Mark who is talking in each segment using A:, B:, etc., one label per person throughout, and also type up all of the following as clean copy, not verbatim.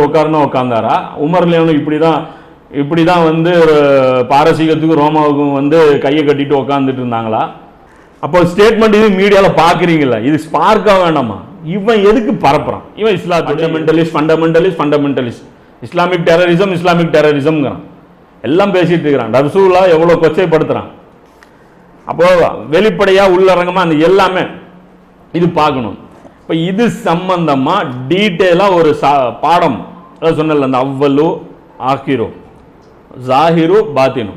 A: உட்காருனா உட்கார்ந்தாரா? உமர்லேயும் இப்படிதான் வந்து பாரசீகத்துக்கும் ரோமாவுக்கும் வந்து கையை கட்டிட்டு உட்காந்துட்டு இருந்தாங்களா? அப்போ ஸ்டேட்மெண்ட் இது மீடியாவில் பார்க்குறீங்களா? இது ஸ்பார்க்காக வேண்டாமா? இவன் எதுக்கு பரப்புறான்? இவன் ஃபண்டமெண்டலிஸ்ட் இஸ்லாமிக் டெரரிசம்ங்கிறான். எல்லாம் பேசிட்டு இருக்கிறான். ரசூலா எவ்வளோ கொச்சைப்படுத்துறான். அப்போ வெளிப்படையா உள்ளரங்கமா அந்த எல்லாமே இது பார்க்கணும். இப்போ இது சம்பந்தமா டீட்டெயிலா ஒரு பாடம் சொன்னல, அந்த அவ்வளோ ஆகிரோ ஜாஹிரு பாத்தினு,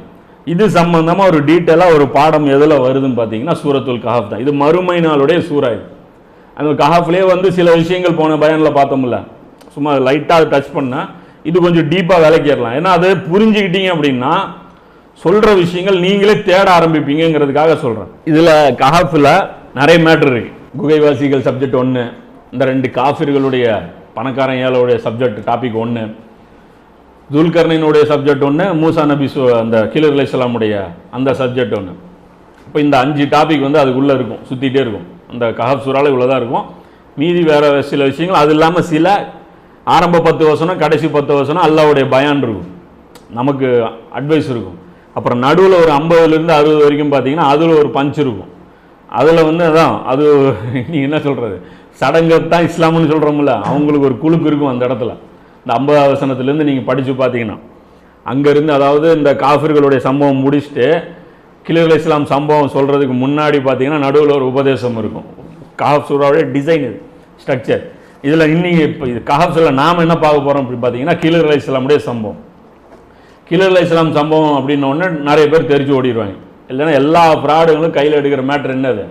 A: இது சம்பந்தமா ஒரு டீட்டெயிலா ஒரு பாடம் எதில் வருதுன்னு பார்த்தீங்கன்னா சூரத்துல் கஹஃப் தான். இது மறுமை நாளுடைய சூறா. இது அந்த கஹஃப்லேயே வந்து சில விஷயங்கள் போன பயானில் பார்த்தோம்ல, சும்மா லைட்டாக டச் பண்ணா இது கொஞ்சம் டீப்பாக விளக்கிடலாம். ஏன்னா அதை புரிஞ்சுக்கிட்டீங்க அப்படின்னா சொல்ற விஷயங்கள் நீங்களே தேட ஆரம்பிப்பீங்கிறதுக்காக சொல்றேன். இதுல கஹஃப்ல நிறைய மேட்டர் இருக்கு. குகைவாசிகள் சப்ஜெக்ட் 1, இந்த 2 காஃபிர்களுடைய பணக்காரன் ஏழையுடைய சப்ஜெக்ட் டாபிக் 1, துல்கர்னினுடைய சப்ஜெக்ட் 1, மூசா நபி அந்த கிலர் அலைஹிஸ்ஸலாமுடைய அந்த சப்ஜெக்ட் 1. இப்போ இந்த 5 டாபிக் வந்து அதுக்குள்ள இருக்கும், சுத்திட்டே இருக்கும். அந்த கஹஃப் சூறால இவ்வளவுதான் இருக்கும். மீதி வேற சில விஷயங்கள், அது இல்லாம சில ஆரம்ப 10 வசனம் கடைசி 10 வசனம் அல்லாஹ்வுடைய பயான் இருக்கும், நமக்கு அட்வைஸ் இருக்கும். அப்புறம் நடுவில் ஒரு 50லேருந்து 60 வரைக்கும் பார்த்தீங்கன்னா அதில் ஒரு பஞ்ச் இருக்கும். அதில் வந்து அதான் அது நீங்கள் என்ன சொல்கிறது, சடங்கத்தான் இஸ்லாம்னு சொல்கிறோம்ல, அவங்களுக்கு ஒரு குழுக்கு இருக்கும் அந்த இடத்துல. இந்த 50 வசனத்துலேருந்து நீங்கள் படித்து பார்த்தீங்கன்னா அங்கேருந்து, அதாவது இந்த காஃபிர்களுடைய சம்பவம் முடிச்சுட்டு கிலர் இஸ்லாம் சம்பவம் சொல்கிறதுக்கு முன்னாடி பார்த்தீங்கன்னா நடுவில் ஒரு உபதேசம் இருக்கும். கஹஃப் சூறாவுடைய டிசைன் இது, ஸ்ட்ரக்சர். இதில் இன்னைக்கு இப்போ இது கஹஃப் சூறா நாம் என்ன பார்க்க போகிறோம் அப்படி பார்த்தீங்கன்னா கிலர் இஸ்லாமுடைய சம்பவம். கிலர் அலைஹிஸ்ஸலாம் சம்பவம் அப்படின்னோடனே நிறைய பேர் தெரிஞ்சு ஓடிடுவாங்க. இல்லைன்னா எல்லா ஃப்ராடுகளும் கையில் எடுக்கிற மேட்ரு என்னது,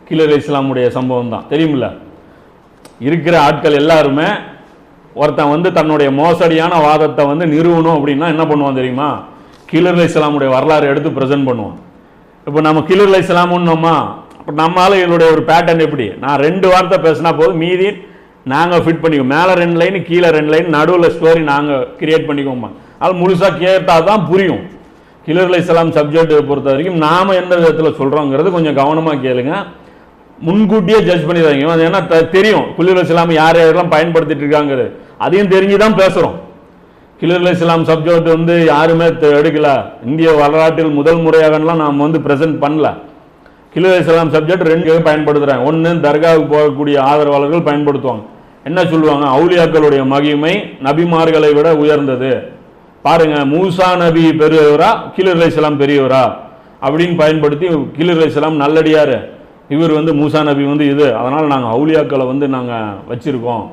A: கிலர் அலைஹிஸ்ஸலாமுடைய சம்பவம் தான். தெரியுமில்ல, இருக்கிற ஆட்கள் எல்லாருமே ஒருத்தன் வந்து தன்னுடைய மோசடியான வாதத்தை வந்து நிறுவனம் அப்படின்னா என்ன பண்ணுவான் தெரியுமா, கிலர் அலைஹிஸ்ஸலாமுடைய வரலாறு எடுத்து ப்ரெசென்ட் பண்ணுவான். இப்போ நம்ம கிலர் அலைஹிஸ்ஸலாமுன்னோமா, அப்போ நம்மளால இதனுடைய ஒரு பேட்டர்ன் எப்படி, நான் 2 வார்த்தை பேசினா போதும், மீதி நாங்கள் ஃபிட் பண்ணிக்குவோம். மேலே 2 லைன் கீழே 2 லைன் நடுவில் ஸ்டோரி நாங்கள் கிரியேட் பண்ணிக்குவோமா. அது முழுசாக கேட்டால் தான் புரியும். கிலர் அலைஹிஸ்ஸலாம் சப்ஜெக்ட் பொறுத்த வரைக்கும் நாம் எந்த விதத்தில் சொல்கிறோங்கிறது கொஞ்சம் கவனமாக கேளுங்க. முன்கூட்டியே ஜட்ஜ் பண்ணிடுறாங்க. அது ஏன்னா தெரியும் கிலர் அலைஹிஸ்ஸலாம் யார் யாரெல்லாம் பயன்படுத்திட்டு இருக்காங்கிறது, அதையும் தெரிஞ்சு தான் பேசுகிறோம். கிலர் அலைஹிஸ்ஸலாம் சப்ஜெக்ட் வந்து யாருமே எடுக்கல, இந்திய வரலாற்றில் முதல் முறையாகலாம் நாம் வந்து ப்ரெசென்ட் பண்ணல. கிலர் அலைஹிஸ்ஸலாம் சப்ஜெக்ட் 2 பயன்படுத்துகிறாங்க. 1 தர்காவுக்கு போகக்கூடிய ஆதரவாளர்கள் பயன்படுத்துவாங்க. என்ன சொல்லுவாங்க, அவுலியாக்களுடைய மகிமை நபிமார்களை விட உயர்ந்தது, பாருங்க மூசா நபி பெரியவரா கிலர் அலைஹிஸ்ஸலாம் பெரியவரா அப்படின்னு பயன்படுத்தி, கிலர் அலைஹிஸ்ஸலாம் நல்லடியார், இவர் வந்து மூசா நபி வந்து இது, அதனால் நாங்கள் அவுலியாக்களை வந்து நாங்கள் வச்சிருக்கோம்.